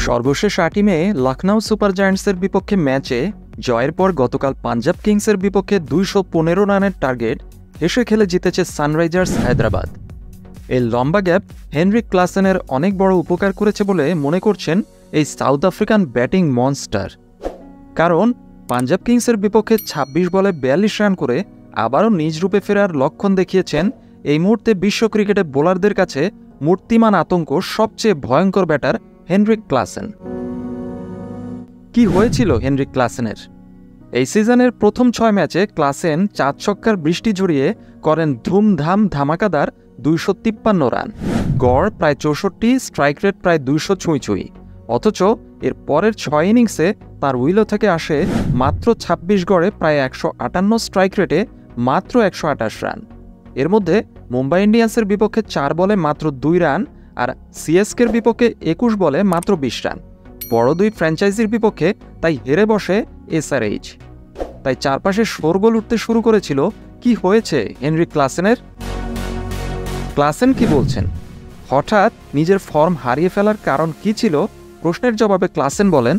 সর্বশেষ ৮ই মে লখনউ সুপার জায়ান্টসের বিপক্ষে ম্যাচে জয়ের পর গতকাল পাঞ্জাব কিংসের বিপক্ষে ২১৫ রানের টার্গেট হেসে খেলে জিতেছে সানরাইজার্স হায়দ্রাবাদ। এই লম্বা গ্যাপ হেনরিক ক্লাসেনের অনেক বড় উপকার করেছে বলে মনে করছেন এই সাউথ আফ্রিকান ব্যাটিং মনস্টার। কারণ পাঞ্জাব কিংসের বিপক্ষে ২৬ বলে ৪২ রান করে আবারও নিজ রূপে ফেরার লক্ষণ দেখিয়েছেন এই মুহূর্তে বিশ্ব ক্রিকেটে বোলারদের কাছে মূর্তিমান আতঙ্ক সবচেয়ে ভয়ঙ্কর ব্যাটার হেনরিক ক্লাসেন। কি হয়েছিল হেনরিক ক্লাসেনের? এই সিজনের প্রথম ৬ ম্যাচে ক্লাসেন ৪ ছক্কার বৃষ্টি জড়িয়ে করেন ধুমধাম ধামাকাদার ২৫৩ রান, গড় প্রায় ৬৪, স্ট্রাইক রেট প্রায় ২০০ ছুঁই। অথচ এর পরের ৬ ইনিংসে তার উইলো থেকে আসে মাত্র ২৬ গড়ে প্রায় ১৫৮, স্ট্রাইক রেটে মাত্র ১২৮ রান। এর মধ্যে মুম্বাই ইন্ডিয়ান্সের বিপক্ষে ৪ বলে মাত্র ২ রান আর সিএসকের বিপক্ষে ২১ বলে মাত্র ২০ রান। বড় দুই ফ্র্যাঞ্চাইজির বিপক্ষে তাই হেরে বসে এসআরএইচ। তাই চারপাশে শোরগোল উঠতে শুরু করেছিল, কি হয়েছে হেনরিক ক্লাসেনের? ক্লাসেন কি বলছেন? হঠাৎ নিজের ফর্ম হারিয়ে ফেলার কারণ কি ছিল? প্রশ্নের জবাবে ক্লাসেন বলেন,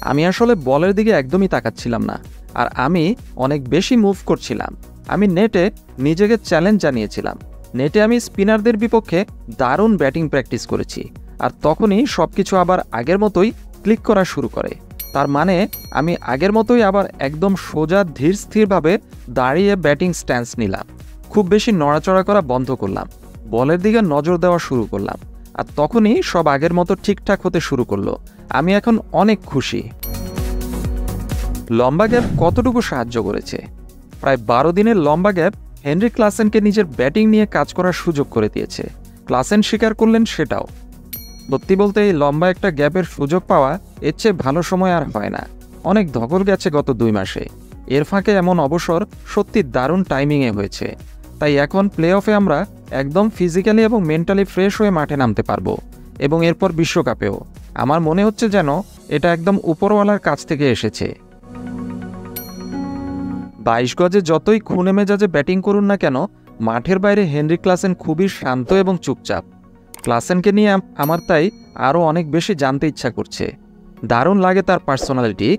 আমি আসলে বলের দিকে একদমই তাকাচ্ছিলাম না, আর আমি অনেক বেশি মুভ করছিলাম। আমি নেটে নিজেকে চ্যালেঞ্জ জানিয়েছিলাম। নেটে আমি স্পিনারদের বিপক্ষে দারুণ ব্যাটিং প্র্যাকটিস করেছি, আর তখনই সবকিছু আবার আগের মতোই ক্লিক করা শুরু করে। তার মানে আমি আগের মতোই আবার একদম সোজা ধীর স্থিরভাবে দাঁড়িয়ে ব্যাটিং স্ট্যান্স নিলাম। খুব বেশি নড়াচড়া করা বন্ধ করলাম, বলের দিকে নজর দেওয়া শুরু করলাম, আর তখনই সব আগের মতো ঠিকঠাক হতে শুরু করলো। আমি এখন অনেক খুশি। লম্বা গ্যাপ কতটুকু সাহায্য করেছে? প্রায় ১২ দিনের লম্বা গ্যাপ হেনরিক ক্লাসেনকে নিজের ব্যাটিং নিয়ে কাজ করার সুযোগ করে দিয়েছে। ক্লাসেন স্বীকার করলেন সেটাও। সত্যি বলতে এই লম্বা একটা গ্যাপের সুযোগ পাওয়া এর চেয়ে ভালো সময় আর হয় না। অনেক ধকল গেছে গত ২ মাসে। এর ফাঁকে এমন অবসর সত্যি দারুণ টাইমিংয়ে হয়েছে। তাই এখন প্লে অফে আমরা একদম ফিজিক্যালি এবং মেন্টালি ফ্রেশ হয়ে মাঠে নামতে পারবো, এবং এরপর বিশ্বকাপেও। আমার মনে হচ্ছে যেন এটা একদম উপরওয়ালার কাছ থেকে এসেছে। ২২ গজে যতই খুনে মেজাজে ব্যাটিং করুন না কেন, মাঠের বাইরে হেনরিক ক্লাসেন খুবই শান্ত এবং চুপচাপ। ক্লাসেনকে নিয়ে আমার তাই আরও অনেক বেশি জানতে ইচ্ছা করছে। দারুণ লাগে তার personality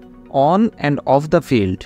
on and of the field.